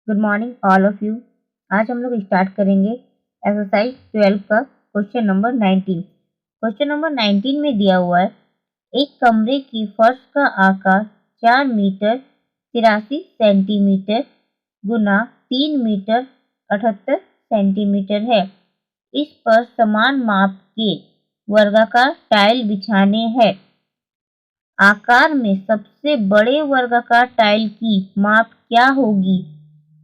Good morning all of you. आज हम लोग स्टार्ट करेंगे एक्सरसाइज 12 का क्वेश्चन नंबर 19। क्वेश्चन नंबर 19 में दिया हुआ है एक कमरे की फर्श का आकार 4 मीटर 83 सेंटीमीटर गुना 3 मीटर 78 सेंटीमीटर है। इस पर समान माप के वर्गाकार टाइल बिछाने हैं। आकार में सबसे बड़े वर्गाकार टाइल की माप क्या होगी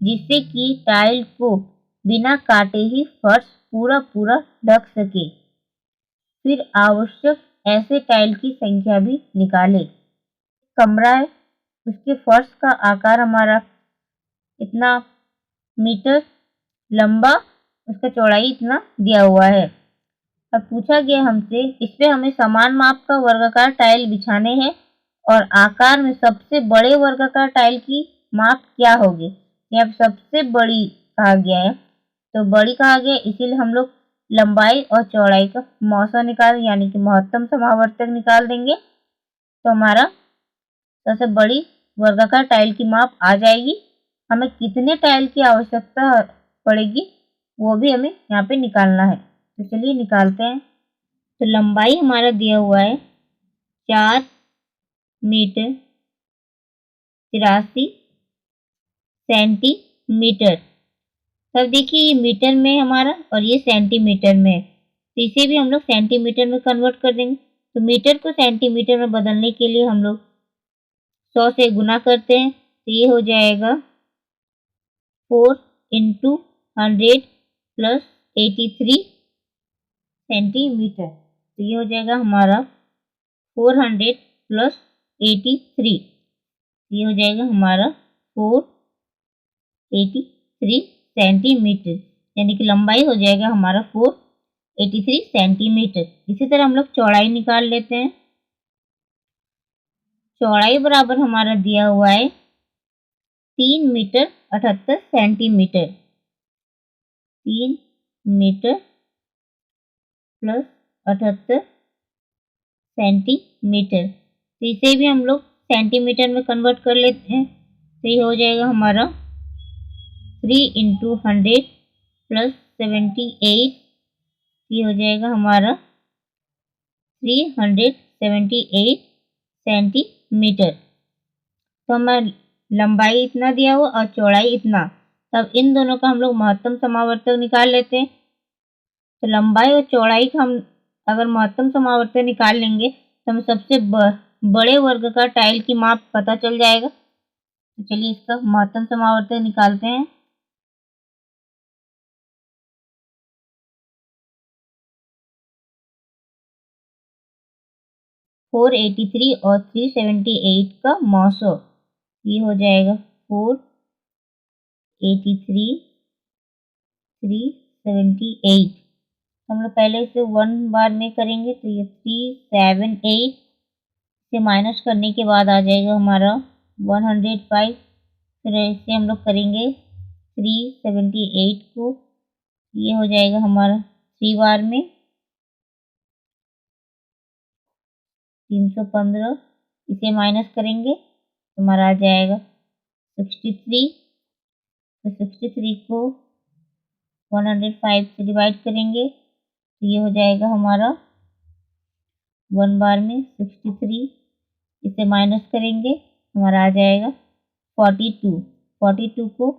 जिससे कि टाइल को बिना काटे ही फर्श पूरा ढक सके। फिर आवश्यक ऐसे टाइल की संख्या भी निकालें। कमरा है, उसके फर्श का आकार हमारा इतना मीटर लंबा, उसका चौड़ाई इतना दिया हुआ है। अब पूछा गया हमसे इस पे हमें समान माप का वर्गाकार टाइल बिछाने हैं और आकार में सबसे बड़े वर्गाकार टाइल की माप क्या होगी। यहाँ पे सबसे बड़ी कहा गया है, तो बड़ी कहा गया इसीलिए हम लोग लंबाई और चौड़ाई का मौसा निकाल यानी कि महत्तम समावर्तक निकाल देंगे। तो हमारा सबसे बड़ी वर्गाकार टाइल की माप आ जाएगी। हमें कितने टाइल की आवश्यकता पड़ेगी वो भी हमें यहाँ पे निकालना है, तो चलिए निकालते हैं। तो लंबाई हमारा दिया हुआ है 4 मीटर 83 सेंटीमीटर। तब देखिए ये मीटर में हमारा और ये सेंटीमीटर में है, तो इसे भी हम लोग सेंटीमीटर में कन्वर्ट कर देंगे। तो मीटर को सेंटीमीटर में बदलने के लिए हम लोग 100 से गुना करते हैं, तो ये हो जाएगा 4 इंटू 100 प्लस 83 सेंटीमीटर। तो ये हो जाएगा हमारा 400 प्लस 83, ये हो जाएगा हमारा 483 सेंटीमीटर, यानी कि लंबाई हो जाएगा हमारा 483 सेंटीमीटर। इसी तरह हम लोग चौड़ाई निकाल लेते हैं। चौड़ाई बराबर हमारा दिया हुआ है 3 metre 78 centimetre. 3 metre plus 78 centimetre, तो इसे भी हम लोग सेंटीमीटर में कन्वर्ट कर लेते हैं। तो ये हो जाएगा हमारा 3 इंटू 100 प्लस 78, ये हो जाएगा हमारा 378 सेंटीमीटर। तो हमारा लंबाई इतना दिया हुआ और चौड़ाई इतना, तब इन दोनों का हम लोग महत्तम समावर्तक निकाल लेते हैं। तो लंबाई और चौड़ाई का हम अगर महत्तम समावर्तक निकाल लेंगे तो हमें सबसे बड़े वर्ग का टाइल की माप पता चल जाएगा। तो चलिए इसका महत्तम समावर्तक निकालते हैं। फोर 483 और 378 का मौसो, ये हो जाएगा 483 378। हम लोग पहले इसे 1 बार में करेंगे, तो ये 378 से माइनस करने के बाद आ जाएगा हमारा 105। फिर ऐसे हम लोग करेंगे 378 को, ये हो जाएगा हमारा 3 बार में 315। इसे माइनस करेंगे तो हमारा आ जाएगा 63। तो 63 को 105 से डिवाइड करेंगे तो ये हो जाएगा हमारा 1 बार में 63। इसे माइनस करेंगे हमारा आ जाएगा 42। 42 को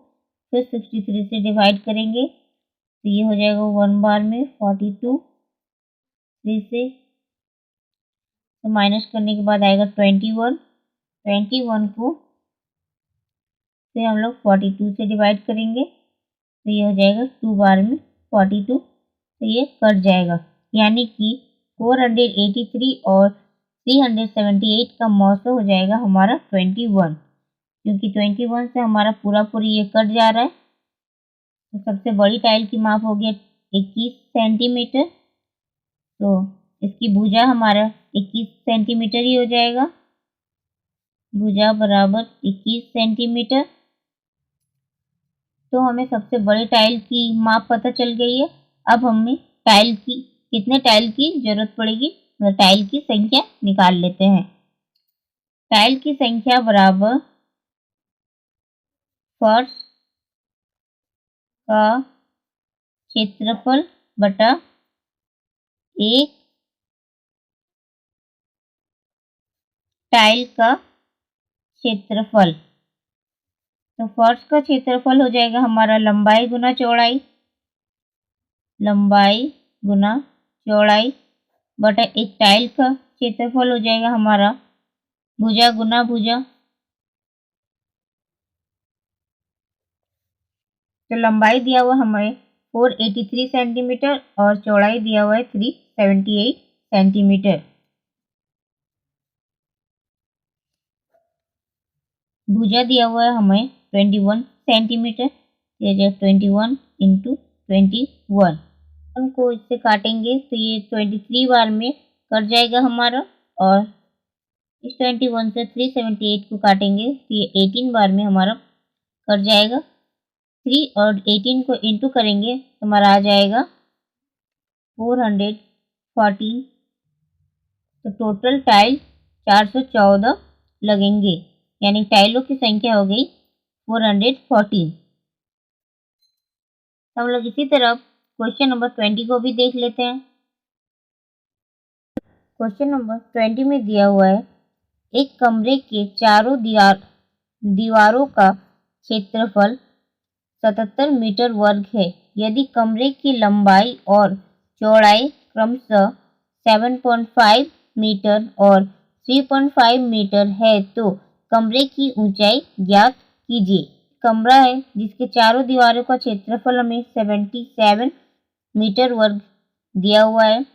फिर 63 से डिवाइड करेंगे तो ये हो जाएगा 1 बार में 42। 3 से तो माइनस करने के बाद आएगा 21। 21 को फिर हम लोग 42 से डिवाइड करेंगे तो ये हो जाएगा 2 बार में 42। तो ये कट जाएगा, यानी कि 483 और 378 का मौसम हो जाएगा हमारा 21, क्योंकि 21 से हमारा पूरा ये कट जा रहा है। तो सबसे बड़ी टाइल की माप हो गया 21 सेंटीमीटर, तो इसकी भुजा हमारा 21 सेंटीमीटर ही हो जाएगा। भुजा बराबर 21 सेंटीमीटर। तो हमें सबसे बड़ी टाइल की माप पता चल गई है। अब हमें टाइल की कितने टाइल की जरूरत पड़ेगी, तो टाइल की संख्या निकाल लेते हैं। टाइल की संख्या बराबर फर्श का क्षेत्रफल बटा 1 टाइल का क्षेत्रफल। तो फर्श का क्षेत्रफल हो जाएगा हमारा लंबाई गुना चौड़ाई, लंबाई गुना चौड़ाई बटा 1 टाइल का क्षेत्रफल हो जाएगा हमारा भुजा गुना भुजा। तो लंबाई दिया हुआ हमें 483 सेंटीमीटर और चौड़ाई दिया हुआ है 378 सेंटीमीटर। भुजा दिया हुआ है हमें 21 सेंटीमीटर, ये जो 21 इंटू 21 हमको इससे काटेंगे तो ये 23 बार में कट जाएगा हमारा, और इस 21 से 378 को काटेंगे तो ये 18 बार में हमारा कट जाएगा। 3 और 18 को इंटू करेंगे तो हमारा आ जाएगा 414। तो टोटल टाइल 414 लगेंगे, यानी टाइलों की संख्या हो गई 414। हम लोग इसी तरह क्वेश्चन नंबर 20 को भी देख लेते हैं। क्वेश्चन नंबर 20 में दिया हुआ है एक कमरे के चारों दीवारों का क्षेत्रफल 77 मीटर वर्ग है। यदि कमरे की लंबाई और चौड़ाई क्रमशः 7.5 मीटर और 3.5 मीटर है तो कमरे की ऊंचाई ज्ञात कीजिए। कमरा है जिसके चारों दीवारों का क्षेत्रफल हमें 77 मीटर वर्ग दिया हुआ है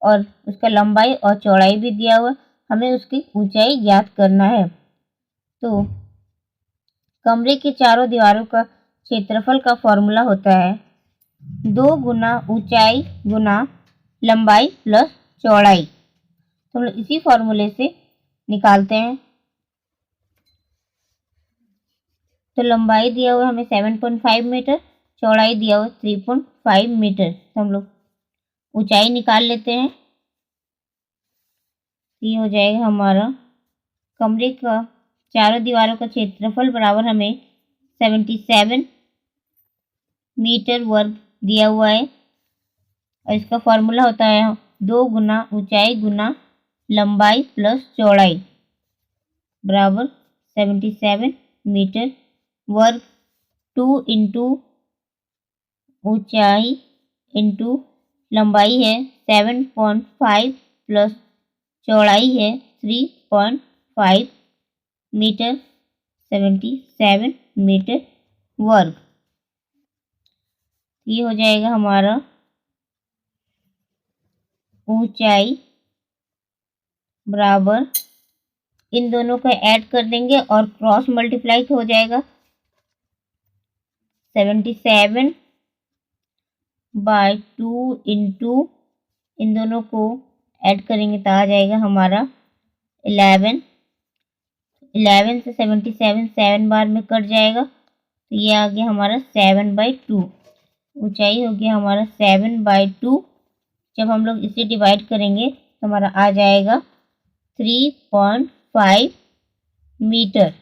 और उसका लंबाई और चौड़ाई भी दिया हुआ है, हमें उसकी ऊंचाई ज्ञात करना है। तो कमरे के चारों दीवारों का क्षेत्रफल का फॉर्मूला होता है 2 गुना ऊंचाई गुना लंबाई प्लस चौड़ाई। तो हम लोग इसी फॉर्मूले से निकालते हैं। तो लंबाई दिया हुआ हमें 7.5 मीटर, चौड़ाई दिया हुआ 3.5 मीटर। तो हम लोग ऊंचाई निकाल लेते हैं। ये हो जाएगा हमारा कमरे का चारों दीवारों का क्षेत्रफल बराबर हमें 77 मीटर वर्ग दिया हुआ है और इसका फॉर्मूला होता है 2 गुना ऊंचाई गुना लंबाई प्लस चौड़ाई बराबर 77 मीटर वर्ग। 2 इंटू ऊंचाई इंटू लंबाई है 7.5 प्लस चौड़ाई है 3.5 मीटर, 77 मीटर वर्ग। ये हो जाएगा हमारा ऊंचाई बराबर, इन दोनों को ऐड कर देंगे और क्रॉस मल्टीप्लाई हो जाएगा 77 बाय 2 इंटू इन दोनों को ऐड करेंगे तो आ जाएगा हमारा 11 से 77 7 बार में कट जाएगा तो ये आ गया हमारा 7/2। ऊंचाई हो गया हमारा 7/2। जब हम लोग इसे डिवाइड करेंगे तो हमारा आ जाएगा 3.5 मीटर,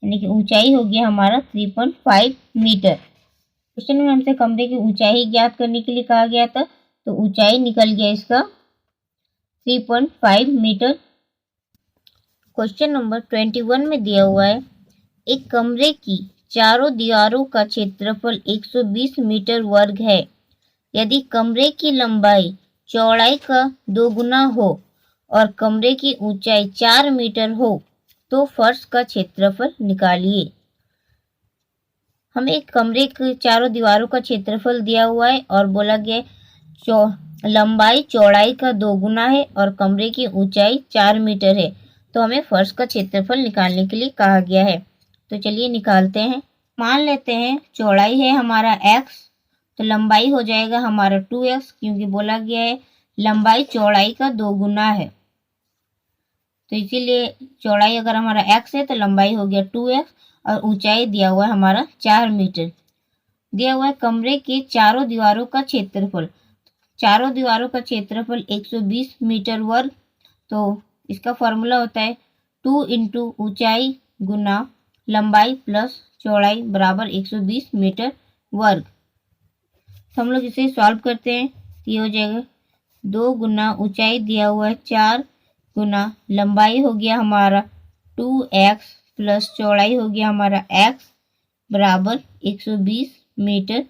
यानी कि ऊंचाई हो गया हमारा 3.5 मीटर। क्वेश्चन में हमसे कमरे की ऊंचाई ज्ञात करने के लिए कहा गया था, तो ऊंचाई निकल गया इसका 3.5 मीटर। क्वेश्चन नंबर 21 में दिया हुआ है एक कमरे की चारों दीवारों का क्षेत्रफल 120 मीटर वर्ग है। यदि कमरे की लंबाई चौड़ाई का 2 गुना हो और कमरे की ऊंचाई 4 मीटर हो तो फर्श का क्षेत्रफल निकालिए। हमें एक कमरे के चारों दीवारों का क्षेत्रफल दिया हुआ है और बोला गया लंबाई चौड़ाई का 2 गुना है और कमरे की ऊंचाई 4 मीटर है, तो हमें फर्श का क्षेत्रफल निकालने के लिए कहा गया है। तो चलिए निकालते हैं। मान लेते हैं चौड़ाई है हमारा x, तो लंबाई हो जाएगा हमारा 2x, क्योंकि बोला गया है लंबाई चौड़ाई का 2 गुना है, तो इसीलिए चौड़ाई अगर हमारा x है तो लंबाई हो गया 2x और ऊंचाई दिया हुआ है हमारा 4 मीटर। दिया हुआ है कमरे के चारों दीवारों का क्षेत्रफल, चारों दीवारों का क्षेत्रफल 120 मीटर वर्ग, तो इसका फॉर्मूला होता है 2 इंटू ऊंचाई गुना लंबाई प्लस चौड़ाई बराबर 120 मीटर वर्ग। तो हम लोग इसे सॉल्व करते हैं, ये हो जाएगा 2 गुना ऊंचाई दिया हुआ है 4 गुना लंबाई हो गया हमारा 2x प्लस चौड़ाई हो गया हमारा x बराबर 120 मीटर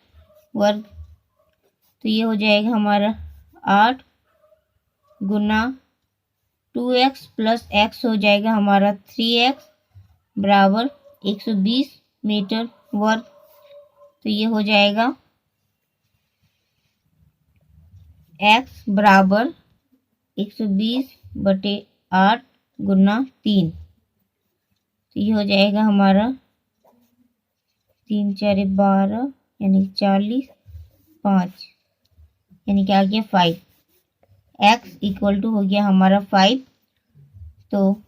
वर्ग। तो ये हो जाएगा हमारा 8 गुना 2x प्लस x हो जाएगा हमारा 3x बराबर 120 मीटर वर्ग। तो ये हो जाएगा x बराबर 120/8 गुना 3। तो ये हो जाएगा हमारा 3 4 12 यानी 40 5 यानी कि आ गया 5। x इक्वल टू हो गया हमारा 5। तो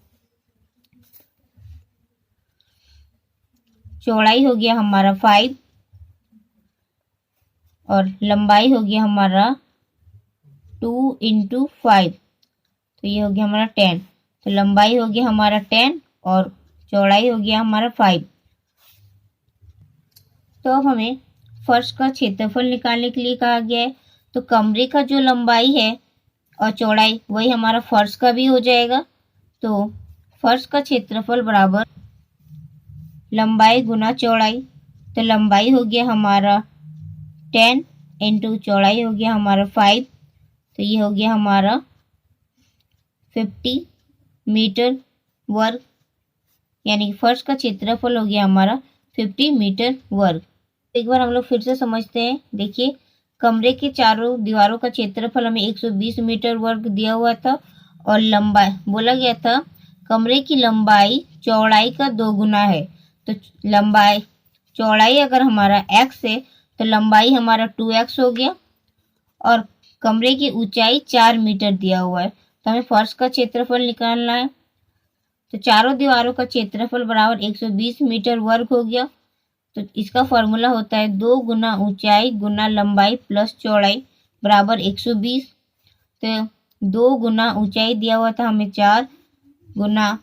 चौड़ाई हो गया हमारा 5 और लंबाई हो गया हमारा 2 × 5। तो ये हो गया हमारा 10। तो लंबाई हो गया हमारा 10 और चौड़ाई हो गया हमारा 5। तो अब हमें फर्श का क्षेत्रफल निकालने के लिए कहा गया है। तो कमरे का जो लंबाई है और चौड़ाई वही हमारा फर्श का भी हो जाएगा। तो फर्श का क्षेत्रफल बराबर लंबाई गुना चौड़ाई। तो लंबाई हो गया हमारा 10 × चौड़ाई हो गया हमारा 5। तो ये हो गया हमारा 50 मीटर वर्ग, यानी कि फर्श का क्षेत्रफल हो गया हमारा 50 मीटर वर्ग। एक बार हम लोग फिर से समझते हैं। देखिए, कमरे के चारों दीवारों का क्षेत्रफल हमें 120 मीटर वर्ग दिया हुआ था और लंबाई बोला गया था कमरे की लंबाई चौड़ाई का 2 गुना है। तो लंबाई चौड़ाई अगर हमारा x है तो लंबाई हमारा 2x हो गया और कमरे की ऊंचाई 4 मीटर दिया हुआ है। तो हमें फर्श का क्षेत्रफल निकालना है। तो चारों दीवारों का क्षेत्रफल बराबर 120 मीटर वर्ग हो गया। तो इसका फॉर्मूला होता है 2 गुना ऊंचाई गुना लंबाई प्लस चौड़ाई बराबर 120। तो 2 गुना ऊंचाई दिया हुआ था हमें 4 गुना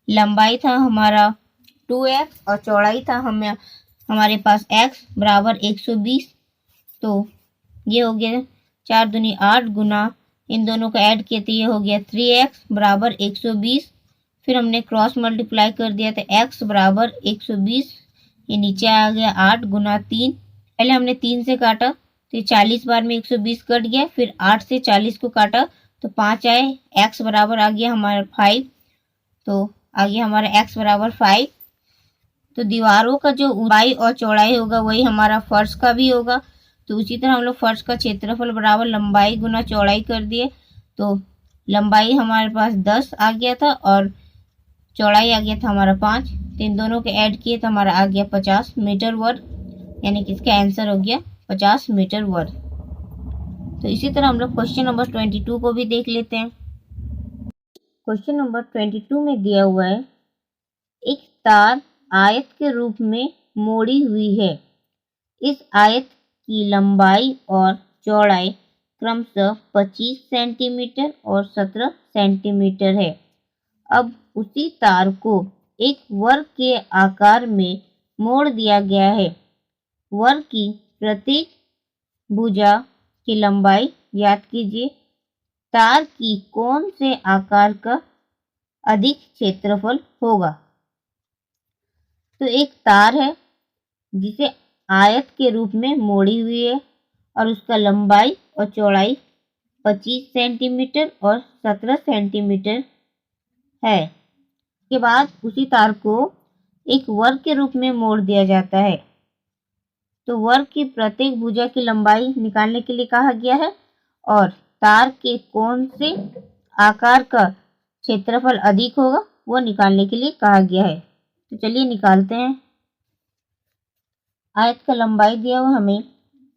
लंबाई था हमारा 2x और चौड़ाई था हमारे पास x बराबर 120। तो ये हो गया 4 दूनी 8 गुना इन दोनों का ऐड किया तो ये हो गया 3x बराबर 120। फिर हमने क्रॉस मल्टीप्लाई कर दिया तो x बराबर 120, ये नीचे आ गया 8 गुना 3। पहले हमने 3 से काटा तो 40 बार में 120 कट गया, फिर 8 से 40 को काटा तो 5 आए, x बराबर आ गया हमारा 5। तो आ गया हमारा x बराबर 5। तो दीवारों का जो ऊंचाई और चौड़ाई होगा वही हमारा फर्श का भी होगा। तो उसी तरह हम लोग फर्श का क्षेत्रफल बराबर लंबाई गुना चौड़ाई कर दिए। तो लंबाई हमारे पास 10 आ गया था और चौड़ाई आ गया था हमारा 5। तो इन दोनों के ऐड किए तो हमारा आ गया 50 मीटर वर्ग, यानी कि इसका आंसर हो गया 50 मीटर वर्ग। तो इसी तरह हम लोग क्वेश्चन नंबर 22 को भी देख लेते हैं। क्वेश्चन नंबर 22 में दिया हुआ है एक तार आयत के रूप में मोड़ी हुई है। इस आयत की लंबाई और चौड़ाई क्रमशः 25 सेंटीमीटर और 17 सेंटीमीटर है। अब उसी तार को एक वर्ग के आकार में मोड़ दिया गया है। वर्ग की प्रत्येक भुजा की लंबाई ज्ञात कीजिए। तार की कौन से आकार का अधिक क्षेत्रफल होगा। तो एक तार है जिसे आयत के रूप में मोड़ी हुई है और उसका लंबाई और चौड़ाई 25 सेंटीमीटर और 17 सेंटीमीटर है। के बाद उसी तार को एक वर्ग के रूप में मोड़ दिया जाता है। तो वर्ग की प्रत्येक भुजा की लंबाई निकालने के लिए कहा गया है और तार के कौन से आकार का क्षेत्रफल अधिक होगा वो निकालने के लिए कहा गया है। तो चलिए निकालते हैं। आयत का लंबाई दिया हुआ हमें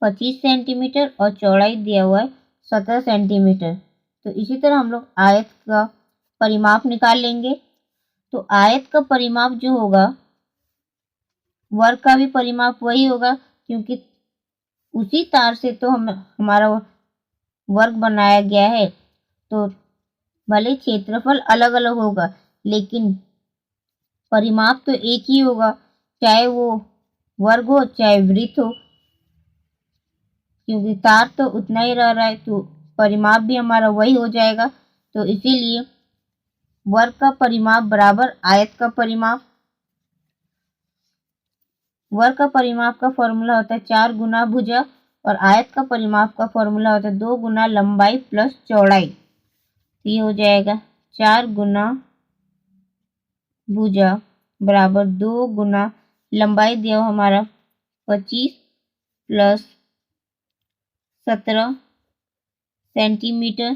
25 सेंटीमीटर और चौड़ाई दिया हुआ है 17 सेंटीमीटर। तो इसी तरह हम लोग आयत का परिमाप निकाल लेंगे। तो आयत का परिमाप जो होगा वर्ग का भी परिमाप वही होगा, क्योंकि उसी तार से तो हमारा वर्ग बनाया गया है। तो भले क्षेत्रफल अलग अलग होगा लेकिन परिमाप तो एक ही होगा, चाहे वो वर्ग हो चाहे वृत्त हो, क्योंकि तार तो उतना ही रह रहा है तो परिमाप भी हमारा वही हो जाएगा। तो इसीलिए वर्ग का परिमाप बराबर आयत का परिमाप। वर्ग का परिमाप का फॉर्मूला होता है 4 गुना भुजा और आयत का परिमाप का फॉर्मूला होता है 2 गुना लंबाई प्लस चौड़ाई। तो ये हो जाएगा 4 गुना भुजा बराबर 2 गुना लंबाई दिया हमारा 25 प्लस 17 सेंटीमीटर।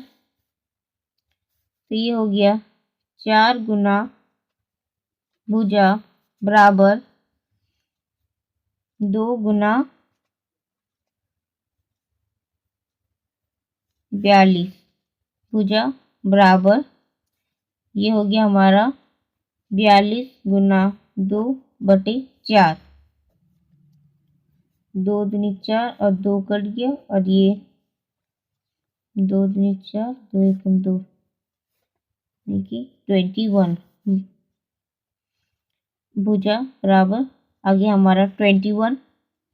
तो ये हो गया 4 गुना भुजा बराबर 2 गुना 42 भुजा बराबर ये हो गया हमारा 42 गुना 2/4। 2 दूनी 4 और 2 कट गया और ये 2 दूनी 4 2 एकम 2 देखिए 21 भुजा बराबर आ गया हमारा 21।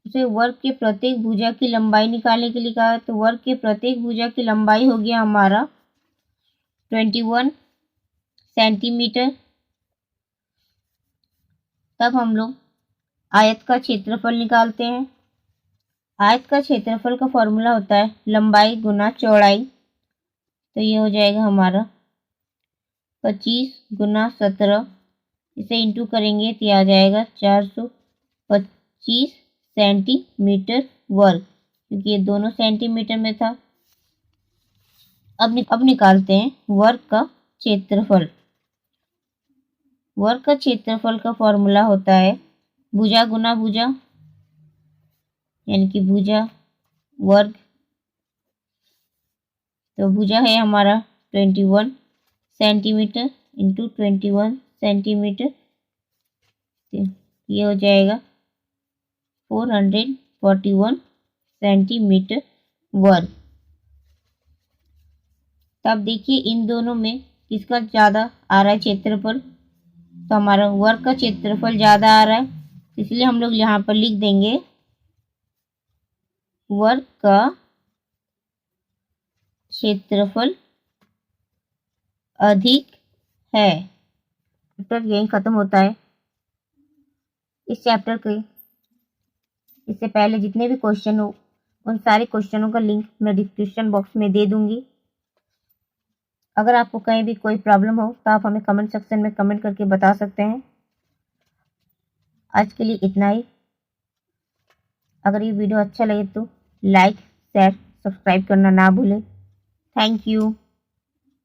उसे वर्ग के प्रत्येक भुजा की लंबाई निकालने के लिए कहा है, तो वर्ग के प्रत्येक भुजा की लंबाई हो गया हमारा 21 सेंटीमीटर। तब हम लोग आयत का क्षेत्रफल निकालते हैं। आयत का क्षेत्रफल का फॉर्मूला होता है लंबाई गुना चौड़ाई। तो ये हो जाएगा हमारा 25 गुना 17, इसे इंटू करेंगे तो आ जाएगा 425 सेंटीमीटर वर्ग, क्योंकि ये दोनों सेंटीमीटर में था। अब निकालते हैं वर्ग का क्षेत्रफल। वर्ग का क्षेत्रफल का फॉर्मूला होता है भुजा गुना भुजा, यानी कि भुजा वर्ग। तो भुजा है हमारा 21 सेंटीमीटर इंटू 21 सेंटीमीटर, ये हो जाएगा 441 सेंटीमीटर वर्ग। तब देखिए इन दोनों में किसका ज़्यादा आ रहा है क्षेत्रफल। तो हमारा वर्ग का क्षेत्रफल ज़्यादा आ रहा है, इसलिए हम लोग यहाँ पर लिख देंगे वर्ग का क्षेत्रफल अधिक है। चैप्टर यहीं खत्म होता है। इस चैप्टर के इससे पहले जितने भी क्वेश्चन हो उन सारे क्वेश्चनों का लिंक मैं डिस्क्रिप्शन बॉक्स में दे दूंगी। अगर आपको कहीं भी कोई प्रॉब्लम हो तो आप हमें कमेंट सेक्शन में कमेंट करके बता सकते हैं। आज के लिए इतना ही। अगर ये वीडियो अच्छा लगे तो लाइक शेयर सब्सक्राइब करना ना भूलें। Thank you.